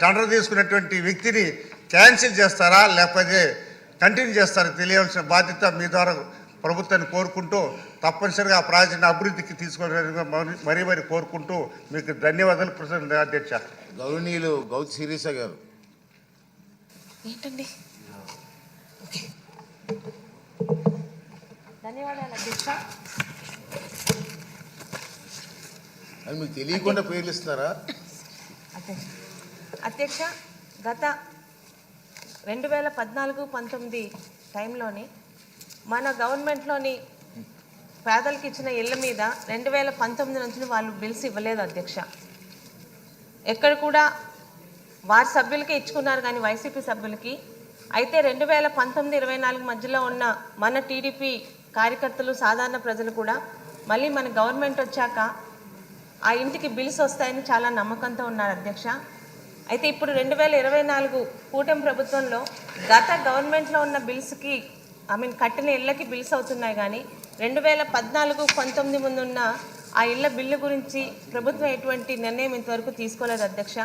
Tender తీసుకున్నటువంటి వ్యక్తిని cancel చేస్తారా లేకపోతే కంటిన్యూ చేస్తారా తెలియాల్సిన బాధ్యత మీ ద్వారా ప్రభుత్వాన్ని కోరుకుంటూ తప్పనిసరిగా ఆ ప్రాజెక్టుని అభివృద్ధికి తీసుకోవాలని మరీ కోరుకుంటూ మీకు ధన్యవాదాలు ప్రసిద్ధ అధ్యక్ష. గౌరవనీయులు గౌత్ శిరీష గారు. ఏంటండి? ధన్యవాదాలు అధ్యక్ష. అని మీకు తెలియకుండా పేర్లు ఇస్తారా అధ్యక్ష? గత 2014-19 టైంలోని మన గవర్నమెంట్లోని పేదలకు ఇచ్చిన ఇళ్ళ మీద 2019 నుంచి వాళ్ళు బిల్స్ ఇవ్వలేదు అధ్యక్ష. ఎక్కడ కూడా వారి సభ్యులకి ఇచ్చుకున్నారు కానీ వైసీపీ సభ్యులకి. అయితే 2019-24 మధ్యలో ఉన్న మన టీడీపీ కార్యకర్తలు సాధారణ ప్రజలు కూడా మళ్ళీ మన గవర్నమెంట్ వచ్చాక ఆ ఇంటికి బిల్స్ వస్తాయని చాలా నమ్మకంతో ఉన్నారు అధ్యక్ష. అయితే ఇప్పుడు 2024 కూటమి ప్రభుత్వంలో గత గవర్నమెంట్లో ఉన్న బిల్స్కి కట్టిన ఇళ్ళకి బిల్స్ అవుతున్నాయి కానీ 2014-19 ముందు ఉన్న ఆ ఇళ్ళ బిల్లు గురించి ప్రభుత్వం ఎటువంటి నిర్ణయం ఇంతవరకు తీసుకోలేదు అధ్యక్ష.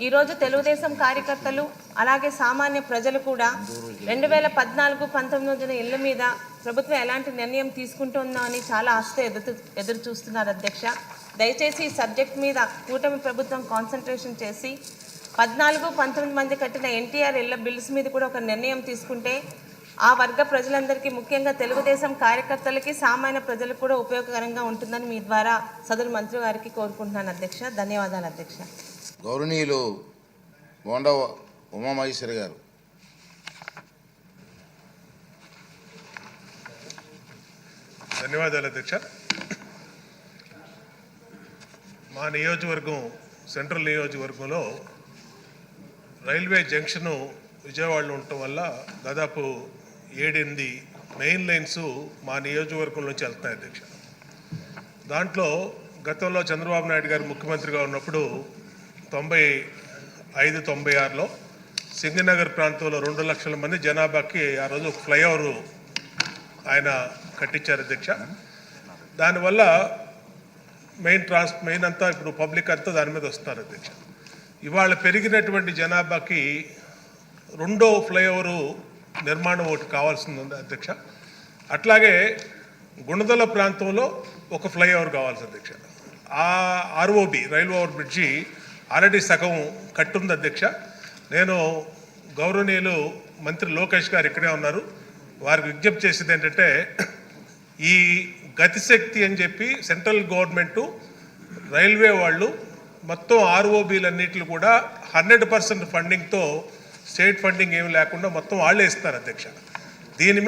ఈరోజు తెలుగుదేశం కార్యకర్తలు అలాగే సామాన్య ప్రజలు కూడా 2014-19 వచ్చిన ఇళ్ళ మీద ప్రభుత్వం ఎలాంటి నిర్ణయం తీసుకుంటుందో అని చాలా ఆశతో ఎదురు చూస్తున్నారు అధ్యక్ష. దయచేసి ఈ సబ్జెక్ట్ మీద కూటమి ప్రభుత్వం కాన్సన్ట్రేషన్ చేసి 14-19 మంది కట్టిన ఎన్టీఆర్ ఇళ్ల బిల్స్ మీద కూడా ఒక నిర్ణయం తీసుకుంటే ఆ వర్గ ప్రజలందరికీ ముఖ్యంగా తెలుగుదేశం కార్యకర్తలకి సామాన్య ప్రజలకు కూడా ఉపయోగకరంగా ఉంటుందని మీ ద్వారా సదరు మంత్రి గారికి కోరుకుంటున్నాను అధ్యక్ష. ధన్యవాదాలు అధ్యక్ష. గౌరవనీయులు బోండా ఉమామహేశ్వరి గారు. ధన్యవాదాలు అధ్యక్ష. మా నియోజకవర్గం సెంట్రల్ నియోజకవర్గంలో రైల్వే జంక్షను విజయవాడలో ఉండటం వల్ల దాదాపు 7-8 మెయిన్ లైన్స్ మా నియోజకవర్గం నుంచి వెళ్తున్నాయి అధ్యక్ష. దాంట్లో గతంలో చంద్రబాబు నాయుడు గారు ముఖ్యమంత్రిగా ఉన్నప్పుడు 95-96లో సింగనగర్ ప్రాంతంలో 2 లక్షల మంది జనాభాకి ఆ రోజు ఫ్లైఓవర్ ఆయన కట్టించారు అధ్యక్ష. దానివల్ల మెయిన్ అంతా ఇప్పుడు పబ్లిక్ అంతా దాని మీద వస్తున్నారు అధ్యక్ష. ఇవాళ పెరిగినటువంటి జనాభాకి 2వ ఫ్లైఓవరు నిర్మాణం ఒకటి కావాల్సింది అధ్యక్ష. అట్లాగే గుణదల ప్రాంతంలో ఒక ఫ్లైఓవర్ కావాల్సి అధ్యక్ష. ఆ ROB railway over bridge already సగం కట్టుంది అధ్యక్ష. నేను గౌరవనీయులు మంత్రి లోకేష్ గారు ఇక్కడే ఉన్నారు, వారికి విజ్ఞప్తి చేసేది ఏంటంటే ఈ గతిశక్తి అని చెప్పి సెంట్రల్ గవర్నమెంటు రైల్వే వాళ్ళు మొత్తం ఆర్ఓబీలన్నింటిని కూడా 100% ఫండింగ్తో స్టేట్ ఫండింగ్ ఏమి లేకుండా మొత్తం వాళ్ళే ఇస్తారు అధ్యక్ష. దీని మీద